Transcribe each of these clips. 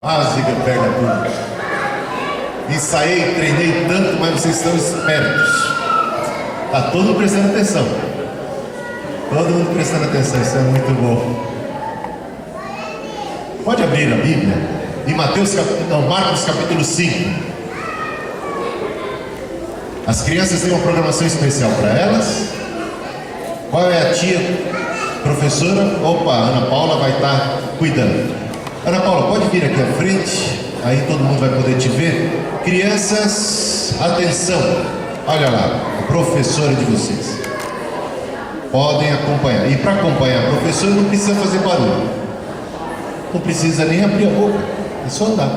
Básica, pega tudo. Ensaiei, treinei tanto, mas vocês estão espertos. Está todo mundo prestando atenção. Todo mundo prestando atenção, isso é muito bom. Pode abrir a Bíblia em Marcos capítulo 5. As crianças têm uma programação especial para elas. Qual é a tia professora? Opa, a Ana Paula vai estar cuidando. Ana Paula, pode vir aqui à frente, aí todo mundo vai poder te ver. Crianças, atenção, olha lá, a professora de vocês. Podem acompanhar. E para acompanhar a professora não precisa fazer barulho. Não precisa nem abrir a boca, é só andar.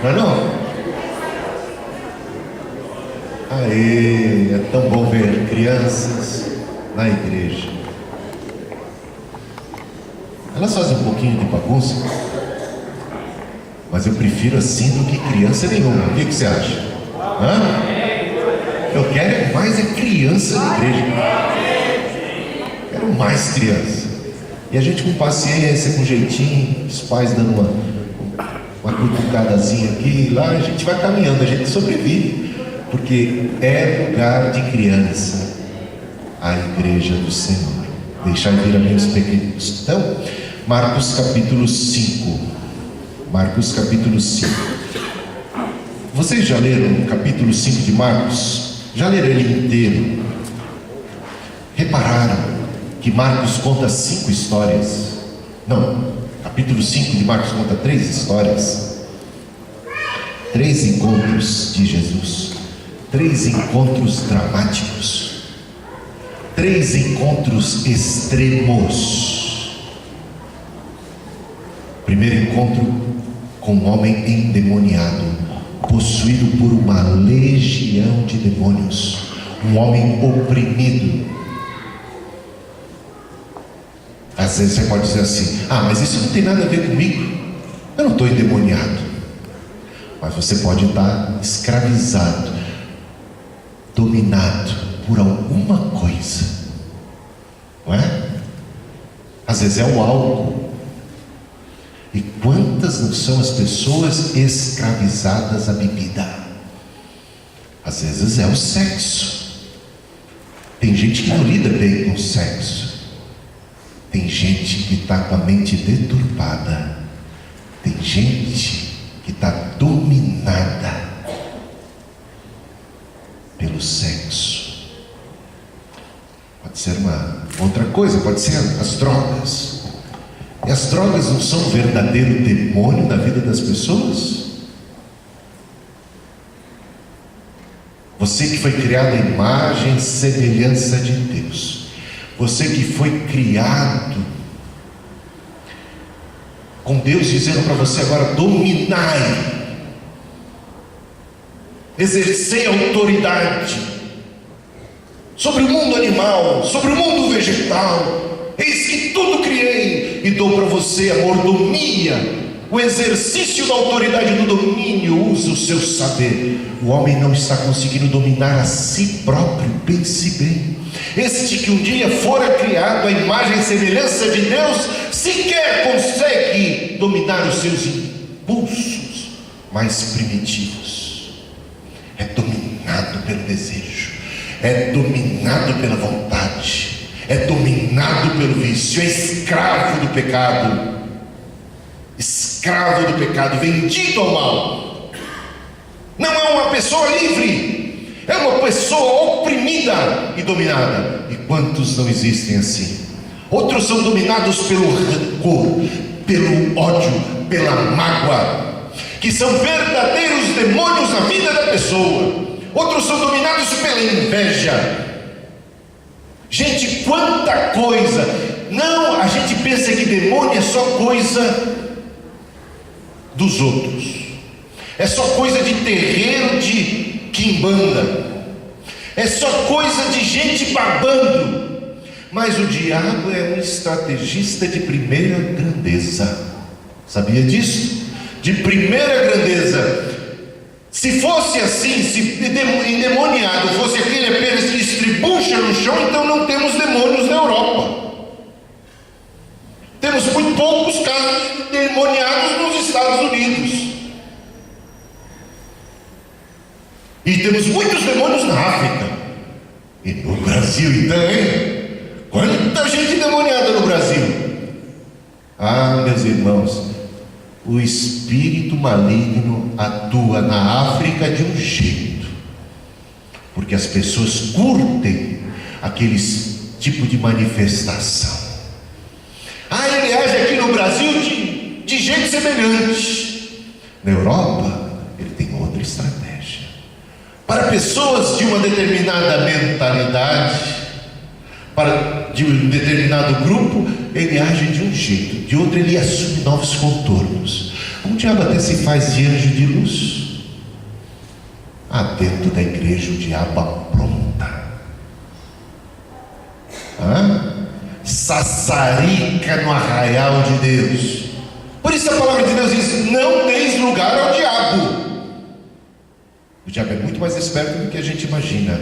Não é não? Aê, é tão bom ver crianças na igreja. Elas fazem um pouquinho de bagunça, mas eu prefiro assim do que criança nenhuma. O que você acha? Hã? Eu quero mais criança na igreja. Quero mais criança. E a gente com paciência, com jeitinho, os pais dando uma cutucadazinha aqui e lá, a gente vai caminhando, a gente sobrevive, porque é lugar de criança a igreja do Senhor. Deixar vir a meus pequenos. Então, Marcos capítulo 5. Marcos capítulo 5. Vocês já leram o capítulo 5 de Marcos? Já leram ele inteiro? Repararam que Marcos conta 5 histórias? Não, capítulo 5 de Marcos conta 3 histórias. 3 encontros de Jesus. 3 encontros dramáticos. 3 encontros extremos. Primeiro encontro com um homem endemoniado, possuído por uma legião de demônios, um homem oprimido. Às vezes você pode dizer assim: ah, mas isso não tem nada a ver comigo, eu não estou endemoniado. Mas você pode estar escravizado, dominado por alguma coisa, não é? Às vezes é o álcool. E quantas não são as pessoas escravizadas à bebida? Às vezes é o sexo. Tem gente que não lida bem com o sexo. Tem gente que está com a mente deturpada. Tem gente que está dominada pelo sexo. Pode ser uma outra coisa, pode ser as drogas. E as drogas não são um verdadeiro demônio na vida das pessoas? Você que foi criado à imagem e semelhança de Deus, você que foi criado com Deus dizendo para você agora: dominai, exercei autoridade sobre o mundo animal, sobre o mundo vegetal. Eis que tudo criei e dou para você a mordomia, o exercício da autoridade do domínio. Usa o seu saber. O homem não está conseguindo dominar a si próprio. Pense bem. Este que um dia fora criado à imagem e semelhança de Deus, sequer consegue dominar os seus impulsos mais primitivos. É dominado pelo desejo, é dominado pela vontade, é dominado pelo vício, é escravo do pecado. Escravo do pecado, vendido ao mal. Não é uma pessoa livre, é uma pessoa oprimida e dominada. E quantos não existem assim? Outros são dominados pelo rancor, pelo ódio, pela mágoa, que são verdadeiros demônios na vida da pessoa. Outros são dominados pela inveja. Gente, quanta coisa! Não, a gente pensa que demônio é só coisa dos outros, é só coisa de terreiro de quimbanda, é só coisa de gente babando. Mas o diabo é um estrategista de primeira grandeza. Sabia disso? De primeira grandeza. Se fosse assim, se endemoniado fosse aquele apenas que estribucha no chão, então não temos demônios na Europa. Temos muito poucos casos. endemoniados nos Estados Unidos. E temos muitos demônios na África. E no Brasil então, hein? Quanta gente endemoniada no Brasil. Ah, meus irmãos, o espírito maligno atua na África de um jeito, porque as pessoas curtem aqueles tipo de manifestação. Ah, ele age aqui no Brasil de jeito semelhante. Na Europa, ele tem outra estratégia. Para pessoas de uma determinada mentalidade, de um determinado grupo, ele age de um jeito, de outro ele assume novos contornos. O diabo até se faz de anjo de luz. Dentro da igreja o diabo apronta. Sassarica no arraial de Deus. Por isso a palavra de Deus diz: não deis lugar ao diabo. O diabo é muito mais esperto do que a gente imagina.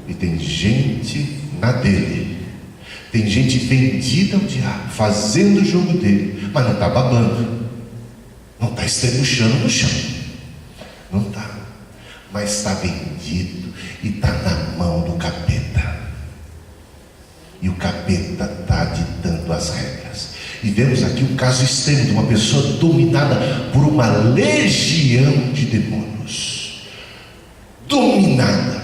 E tem gente na dele. Tem gente vendida ao diabo, fazendo o jogo dele, mas não está babando, não está estrebuchando no chão, não está, mas está vendido e está na mão do capeta. E o capeta está ditando as regras. E vemos aqui um caso extremo de uma pessoa dominada por uma legião de demônios. Dominada.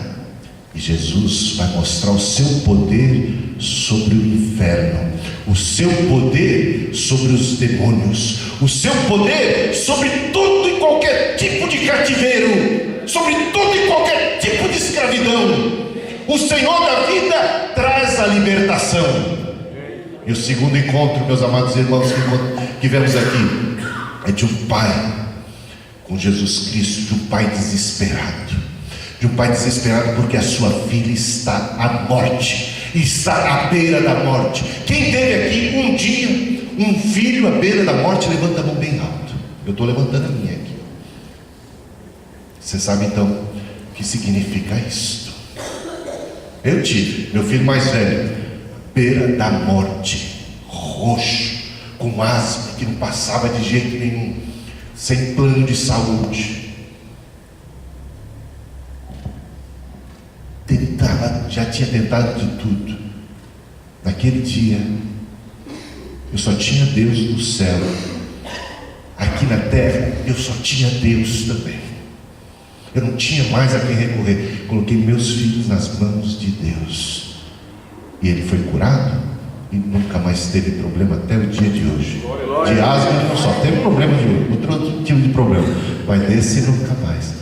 E Jesus vai mostrar o seu poder sobre o inferno, o seu poder sobre os demônios, o seu poder sobre todo e qualquer tipo de cativeiro, sobre todo e qualquer tipo de escravidão. O Senhor da vida traz a libertação. E o segundo encontro, meus amados irmãos, que vemos aqui, é de um pai com Jesus Cristo, de um pai desesperado. De um pai desesperado porque a sua filha está à morte, está à beira da morte. Quem teve aqui um dia um filho à beira da morte, levanta a mão bem alto. Eu estou levantando a minha aqui. Você sabe então o que significa isto? Eu tive meu filho mais velho, beira da morte, roxo, com asma, que não passava de jeito nenhum, sem plano de saúde. Já tinha tentado de tudo. Naquele dia eu só tinha Deus no céu. Aqui na terra eu só tinha Deus também. Eu não tinha mais a quem recorrer. Coloquei meus filhos nas mãos de Deus, e ele foi curado e nunca mais teve problema até o dia de hoje. De asma ele não só teve problema de outro tipo de problema, mas desse nunca mais.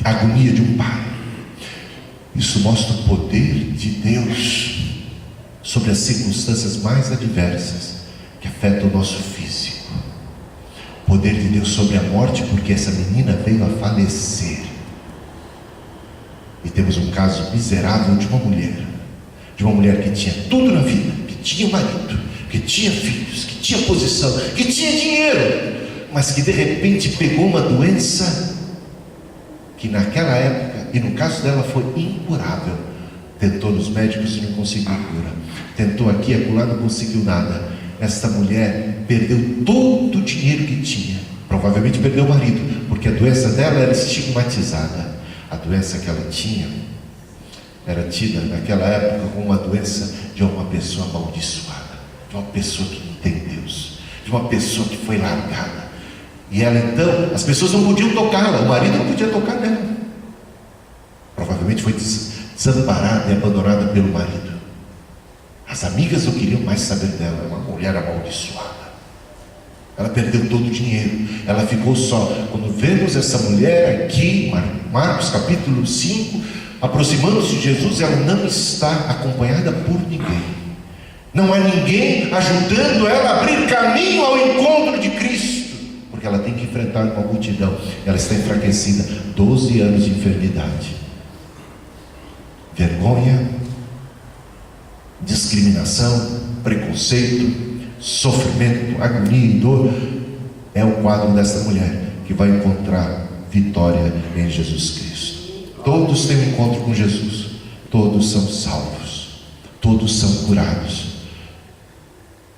A agonia de um pai. Isso mostra o poder de Deus sobre as circunstâncias mais adversas que afetam o nosso físico. O poder de Deus sobre a morte, porque essa menina veio a falecer. E temos um caso miserável de uma mulher que tinha tudo na vida, que tinha marido, que tinha filhos, que tinha posição, que tinha dinheiro, mas que de repente pegou uma doença que naquela época, e no caso dela foi incurável. Tentou nos médicos e não conseguiu cura. Tentou aqui e acolá, não conseguiu nada. Esta mulher perdeu todo o dinheiro que tinha. Provavelmente perdeu o marido, porque a doença dela era estigmatizada. A doença que ela tinha era tida naquela época como uma doença de uma pessoa amaldiçoada, de uma pessoa que não tem Deus, de uma pessoa que foi largada. E ela então, as pessoas não podiam tocá-la, o marido não podia tocar nela. Provavelmente foi desamparada e abandonada pelo marido. As amigas não queriam mais saber dela. Era uma mulher amaldiçoada. Ela perdeu todo o dinheiro. Ela ficou só. Quando vemos essa mulher aqui, Marcos capítulo 5, aproximando-se de Jesus, ela não está acompanhada por ninguém. Não há ninguém ajudando ela a abrir caminho ao encontro de Cristo, porque ela tem que enfrentar uma multidão. Ela está enfraquecida, 12 anos de enfermidade. Vergonha, discriminação, preconceito, sofrimento, agonia e dor. É o quadro dessa mulher que vai encontrar vitória em Jesus Cristo. Todos têm um encontro com Jesus, todos são salvos, todos são curados.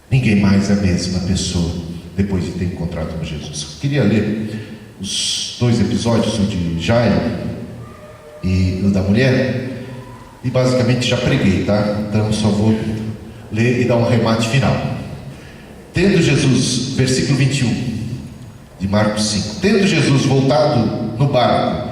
Ninguém mais é a mesma pessoa depois de ter encontrado com Jesus. Eu queria ler os 2 episódios, o de Jairo e o da mulher, e basicamente já preguei, tá? Então só vou ler e dar um remate final. Tendo Jesus, versículo 21 de Marcos 5, tendo Jesus voltado no barco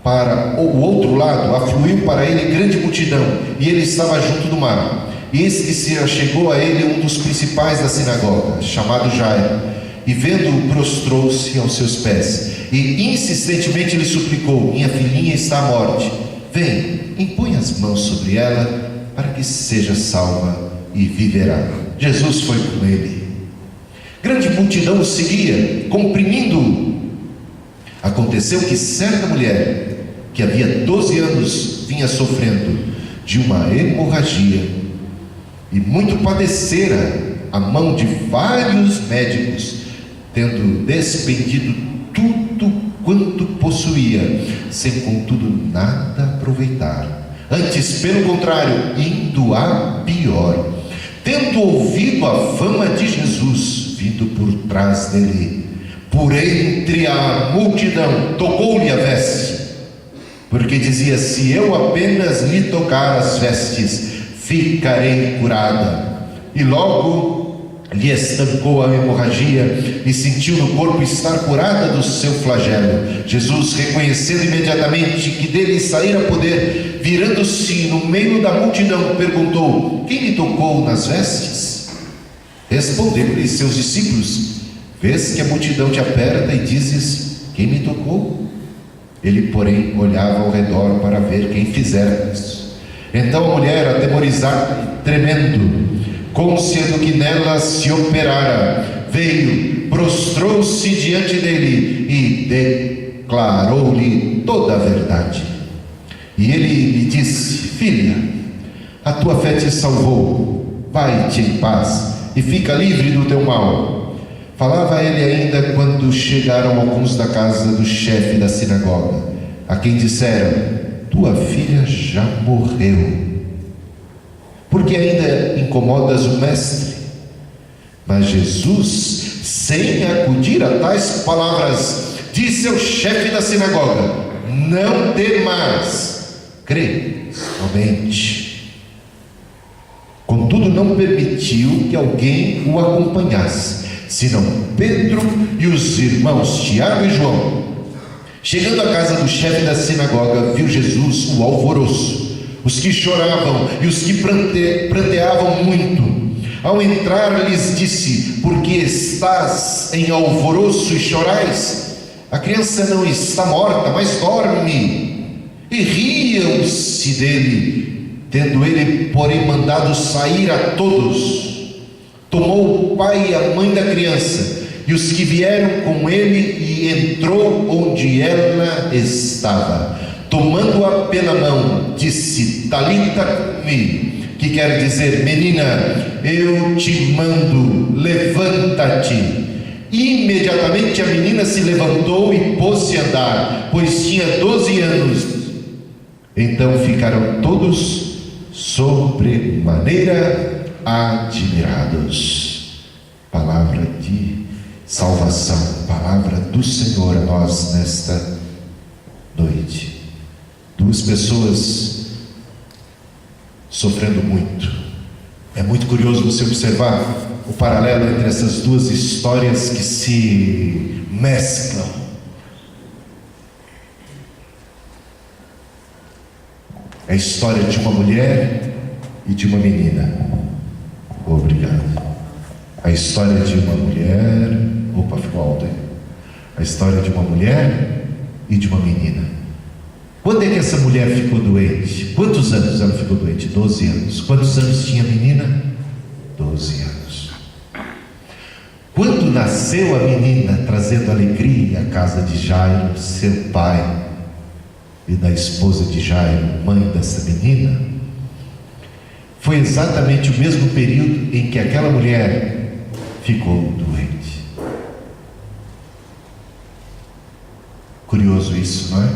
para o outro lado, afluiu para ele grande multidão, e ele estava junto do mar. E eis que se achegou a ele um dos principais da sinagoga, chamado Jairo, e vendo-o, prostrou-se aos seus pés, e insistentemente lhe suplicou: minha filhinha está à morte, vem, impõe as mãos sobre ela, para que seja salva e viverá. Jesus foi com ele. Grande multidão o seguia, comprimindo-o. Aconteceu que certa mulher, que havia 12 anos vinha sofrendo de uma hemorragia, e muito padecera a mão de vários médicos, tendo despendido tudo quanto possuía, sem contudo nada aproveitar, antes pelo contrário, indo a pior. Tendo ouvido a fama de Jesus vindo por trás dele, por entre a multidão, tocou-lhe a veste, porque dizia: se eu apenas lhe tocar as vestes, ficarei curada. E logo lhe estancou a hemorragia, e sentiu no corpo estar curada do seu flagelo. Jesus, reconhecendo imediatamente que dele saíra poder, virando-se no meio da multidão, perguntou: quem lhe tocou nas vestes? Responderam-lhe seus discípulos: vês que a multidão te aperta e dizes: quem me tocou? Ele, porém, olhava ao redor para ver quem fizera isso. Então a mulher, atemorizada e tremendo, consciente que nela se operara, veio, prostrou-se diante dele e declarou-lhe toda a verdade. E ele lhe disse: filha, a tua fé te salvou, vai-te em paz e fica livre do teu mal. Falava ele ainda quando chegaram alguns da casa do chefe da sinagoga, a quem disseram: tua filha já morreu, porque ainda incomodas o mestre? Mas Jesus, sem acudir a tais palavras, disse ao chefe da sinagoga: não temas, crê somente. Contudo, não permitiu que alguém o acompanhasse, senão Pedro e os irmãos Tiago e João. Chegando à casa do chefe da sinagoga, viu Jesus o alvoroço, os que choravam e os que pranteavam muito. Ao entrar, lhes disse: por que estás em alvoroço e chorais? A criança não está morta, mas dorme. E riam-se dele. Tendo ele, porém, mandado sair a todos, tomou o pai e a mãe da criança e os que vieram com ele, e entrou onde ela estava. Tomando-a pela mão, disse: Talita cumi, que quer dizer: menina, eu te mando, levanta-te. Imediatamente a menina se levantou e pôs-se a andar, pois tinha 12 anos. Então ficaram todos sobremaneira admirados. Palavra de salvação, palavra do Senhor a nós nesta noite. Duas pessoas sofrendo muito. É muito curioso você observar o paralelo entre essas duas histórias que se mesclam. É a história de uma mulher e de uma menina. Obrigado. A história de uma mulher. Opa, ficou alto aí. A história de uma mulher e de uma menina. Quando é que essa mulher ficou doente? Quantos anos ela ficou doente? 12 anos. Quantos anos tinha a menina? 12 anos. Quando nasceu a menina, trazendo alegria à casa de Jairo, seu pai, e da esposa de Jairo, mãe dessa menina, foi exatamente o mesmo período em que aquela mulher ficou doente. Curioso isso, não é?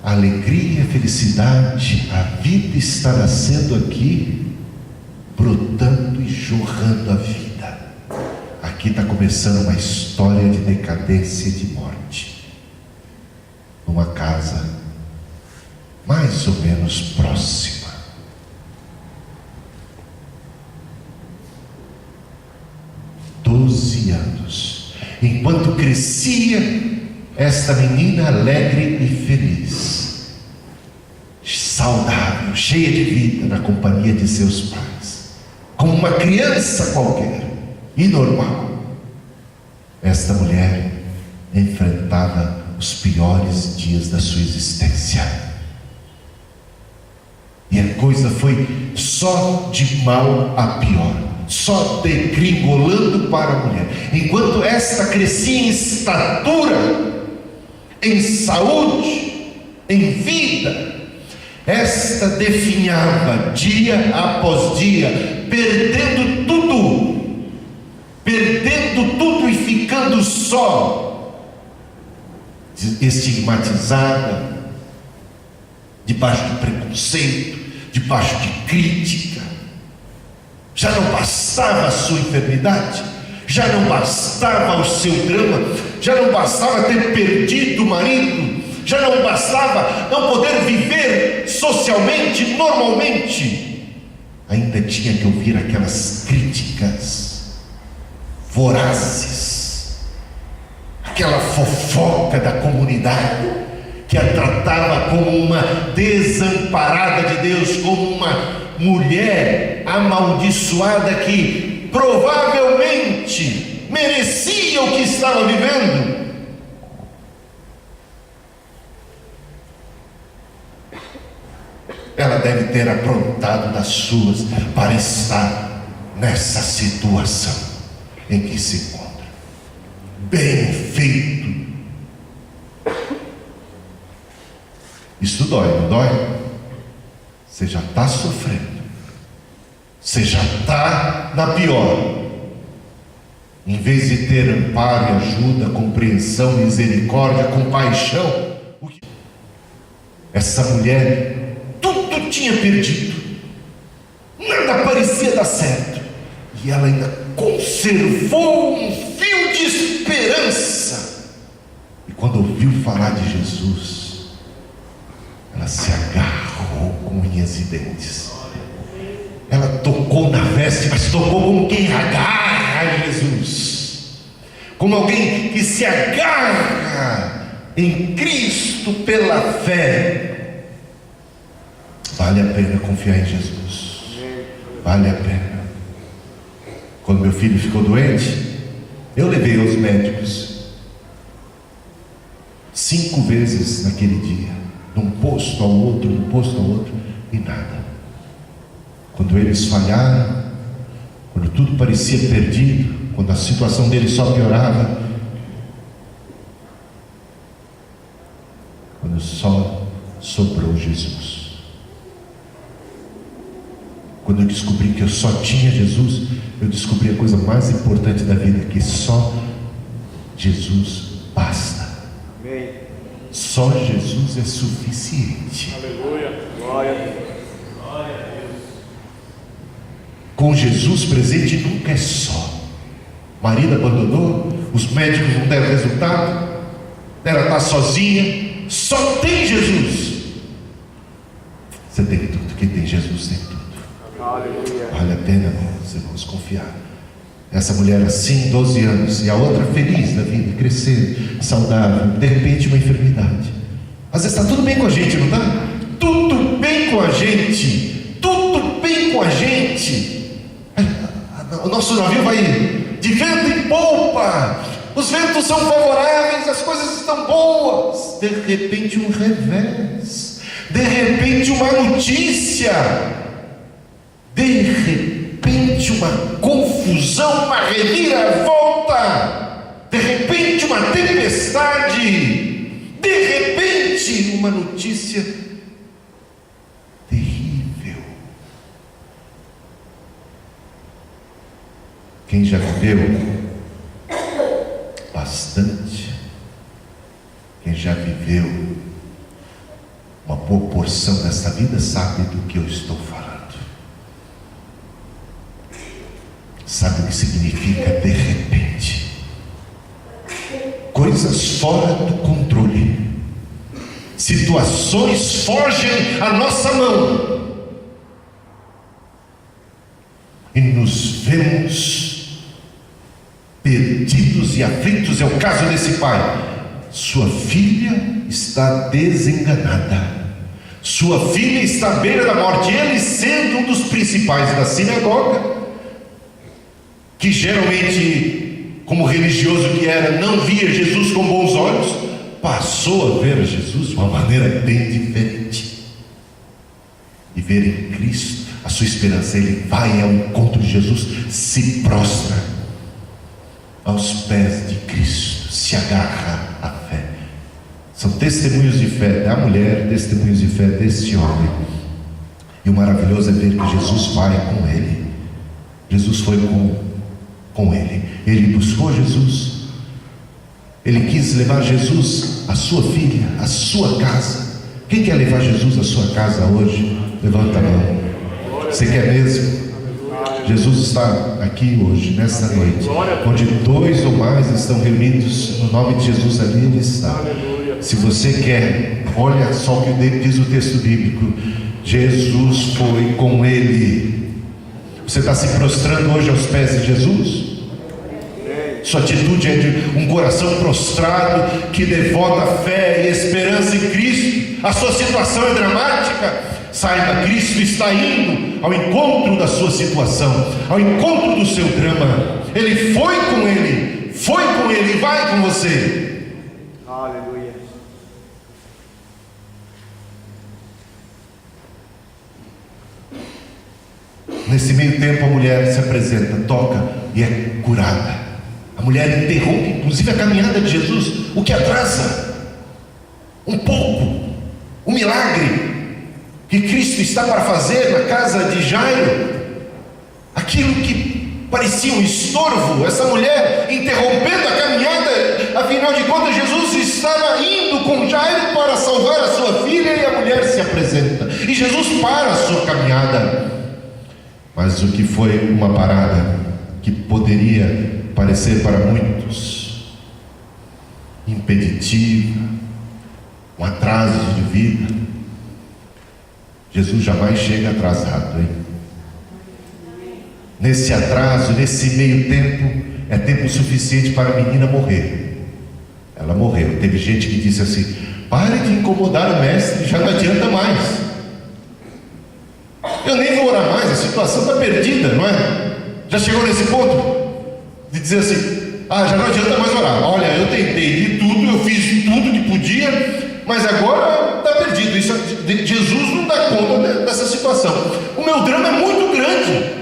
A alegria, a felicidade, a vida está nascendo aqui brotando e jorrando a vida. Aqui está começando uma história de decadência e de morte, numa casa mais ou menos próxima. Doze anos, enquanto crescia esta menina alegre e feliz, saudável, cheia de vida, na companhia de seus pais, como uma criança qualquer e normal, esta mulher enfrentava os piores dias da sua existência. E a coisa foi só de mal a pior, só degringolando para a mulher. Enquanto esta crescia em estatura, em saúde, em vida, esta definhava dia após dia, perdendo tudo e ficando só, estigmatizada, debaixo de preconceito, debaixo de crítica. Já não bastava a sua enfermidade, já não bastava o seu drama, já não bastava ter perdido o marido, já não bastava não poder viver socialmente, normalmente, ainda tinha que ouvir aquelas críticas vorazes, aquela fofoca da comunidade que a tratava como uma desamparada de Deus, como uma mulher amaldiçoada que provavelmente merecia o que estava vivendo. Ela deve ter aprontado das suas para estar nessa situação em que se encontra. Bem feito. Isso dói, não dói? Você já está sofrendo, você já está na pior. Em vez de ter amparo e ajuda, compreensão, misericórdia, compaixão, essa mulher tudo tinha perdido, nada parecia dar certo, e ela ainda conservou um fio de esperança. E quando ouviu falar de Jesus, ela se agarrou com unhas e dentes. Ela tocou na veste, mas tocou como quem agarra a Jesus, como alguém que se agarra em Cristo pela fé. Vale a pena confiar em Jesus, vale a pena. Quando meu filho ficou doente, eu levei aos médicos 5 vezes naquele dia, num posto ao outro, e nada. Quando eles falharam, quando tudo parecia perdido, quando a situação deles só piorava, quando só sobrou Jesus. Quando eu descobri que eu só tinha Jesus, eu descobri a coisa mais importante da vida, que só Jesus basta. Amém. Só Jesus é suficiente. Aleluia. Glória a Deus. Glória a Deus. Com Jesus presente nunca é só. Marido abandonou, os médicos não deram resultado, ela está sozinha, só tem Jesus. Você tem tudo, quem tem Jesus tem tudo. Aleluia. Vale a pena, irmãos, vamos confiar. Essa mulher assim, 12 anos, e a outra feliz da vida, crescendo, saudável, de repente uma enfermidade. Às vezes está tudo bem com a gente, não está? Tudo bem com a gente, tudo bem com a gente. O nosso navio vai de vento em polpa, os ventos são favoráveis, as coisas estão boas. De repente um revés, de repente uma notícia, de repente uma confusão, uma reviravolta, de repente uma tempestade, de repente uma notícia terrível. Quem já viveu bastante, quem já viveu uma boa porção dessa vida, sabe do que eu estou falando. Sabe o que significa de repente? Coisas fora do controle, situações fogem à nossa mão e nos vemos perdidos e aflitos. É o caso desse pai. Sua filha está desenganada, sua filha está à beira da morte. Ele, sendo um dos principais da sinagoga, que geralmente, como religioso que era, não via Jesus com bons olhos, passou a ver Jesus de uma maneira bem diferente, e ver em Cristo a sua esperança. Ele vai ao encontro de Jesus, se prostra aos pés de Cristo, se agarra à fé. São testemunhos de fé da mulher, testemunhos de fé desse homem. E o maravilhoso é ver que Jesus vai com ele. Jesus foi com ele. Ele buscou Jesus. Ele quis levar Jesus à sua filha, à sua casa. Quem quer levar Jesus à sua casa hoje? Levanta a mão. Você quer mesmo? Jesus está aqui hoje, nessa noite, onde 2 ou mais estão reunidos no nome de Jesus, ali Ele está. Se você quer, olha só o que diz o texto bíblico: Jesus foi com ele. Você está se prostrando hoje aos pés de Jesus? Sua atitude é de um coração prostrado, que devota fé e esperança em Cristo. A sua situação é dramática. Saiba, Cristo está indo ao encontro da sua situação, ao encontro do seu drama. Ele foi com ele e vai com você. Aleluia. Nesse meio tempo, a mulher se apresenta, toca e é curada. A mulher interrompe inclusive a caminhada de Jesus, o que atrasa um pouco o milagre que Cristo está para fazer na casa de Jairo. Aquilo que parecia um estorvo, essa mulher interrompendo a caminhada. Afinal de contas, Jesus estava indo com Jairo para salvar a sua filha, e a mulher se apresenta, e Jesus para a sua caminhada. Mas o que foi uma parada que poderia parecer para muitos impeditiva, um atraso de vida, Jesus jamais chega atrasado, hein? Nesse atraso, nesse meio tempo, é tempo suficiente para a menina morrer. Ela morreu. Teve gente que disse assim: pare de incomodar o mestre, já não adianta mais. Eu nem vou orar mais, a situação está perdida, não é? Já chegou nesse ponto de dizer assim: já não adianta mais orar. Olha, eu tentei de tudo, eu fiz tudo que podia, mas agora está perdido. Jesus não dá conta dessa situação. O meu drama é muito grande.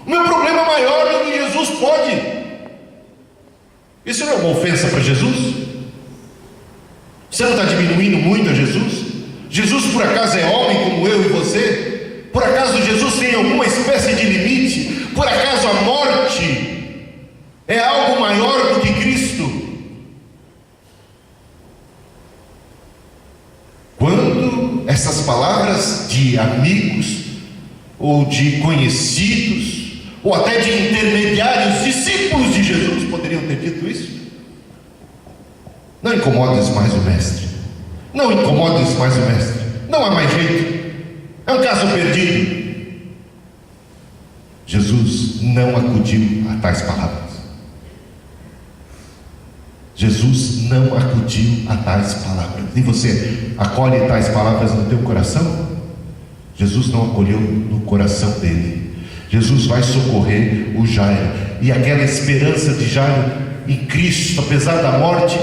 O meu problema é maior do que Jesus pode. Isso não é uma ofensa para Jesus? Você não está diminuindo muito a Jesus? Jesus por acaso é homem como eu e você? Por acaso Jesus tem alguma espécie de limite? Por acaso a morte é algo maior do que Cristo? Quando essas palavras de amigos, ou de conhecidos, ou até de intermediários, discípulos de Jesus, poderiam ter dito isso: não incomodes mais o mestre, não incomodes mais o mestre, não há mais jeito, é um caso perdido. Jesus não acudiu a tais palavras. Jesus não acudiu a tais palavras. E você acolhe tais palavras no teu coração? Jesus não acolheu no coração dele. Jesus vai socorrer o Jairo, e aquela esperança de Jairo em Cristo, apesar da morte,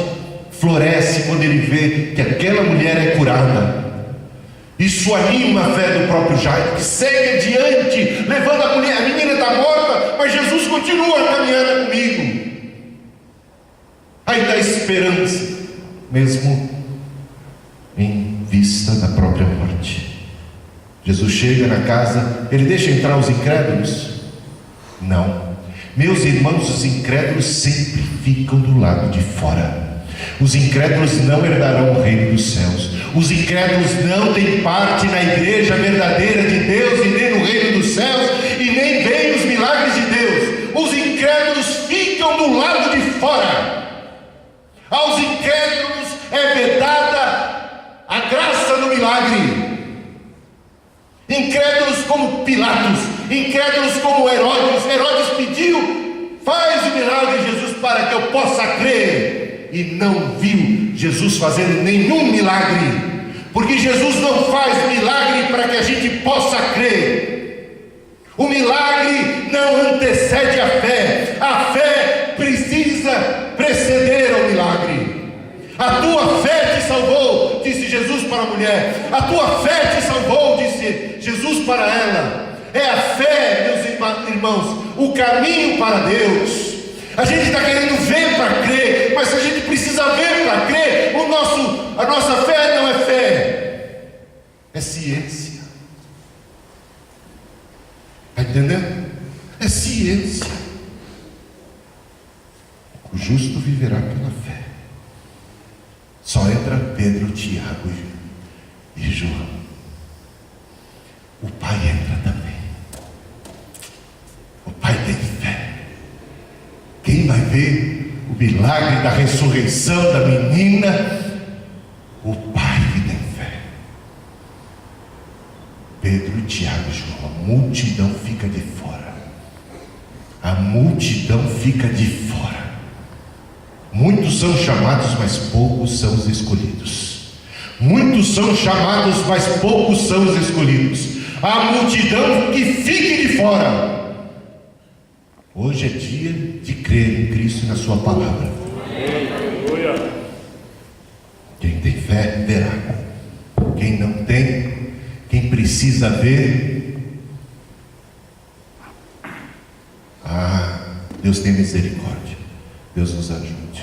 floresce quando ele vê que aquela mulher é curada. Isso anima a fé do próprio Jairo, que segue adiante, levando a mulher. A menina está morta, mas Jesus continua caminhando comigo. Aí dá esperança, mesmo em vista da própria morte. Jesus chega na casa, ele deixa entrar os incrédulos? Não. Meus irmãos, os incrédulos sempre ficam do lado de fora. Os incrédulos não herdarão o reino dos céus. Os incrédulos não têm parte na igreja verdadeira de Deus, e nem no reino dos céus, e nem veem os milagres de Deus. os incrédulos ficam do lado de fora. Aos incrédulos é vedada a graça do milagre. Incrédulos como Pilatos, incrédulos como Herodes. Herodes pediu: faz o milagre, Jesus, para que eu possa crer. E não viu Jesus fazendo nenhum milagre, porque Jesus não faz milagre para que a gente possa crer. O milagre não antecede a fé. A fé precisa preceder ao milagre. A tua fé te salvou, disse Jesus para a mulher. A tua fé te salvou, disse Jesus para ela. É a fé, meus irmãos, o caminho para Deus. A gente está querendo ver para crer, mas a gente precisa ver para crer. A nossa fé não é fé, é ciência. Está entendendo? É ciência. O justo viverá pela fé. Só entra Pedro, Tiago e João. O pai entra também. O pai tem fé. Quem vai ver o milagre da ressurreição da menina? O pai que tem fé. Pedro, Tiago e João. A multidão fica de fora. A multidão fica de fora. Muitos são chamados, mas poucos são os escolhidos. Muitos são chamados, mas poucos são os escolhidos. A multidão que fique de fora. Hoje é dia de crer em Cristo e na sua palavra. Quem tem fé, verá. Quem não tem, quem precisa ver, Deus tem misericórdia. Deus nos ajude.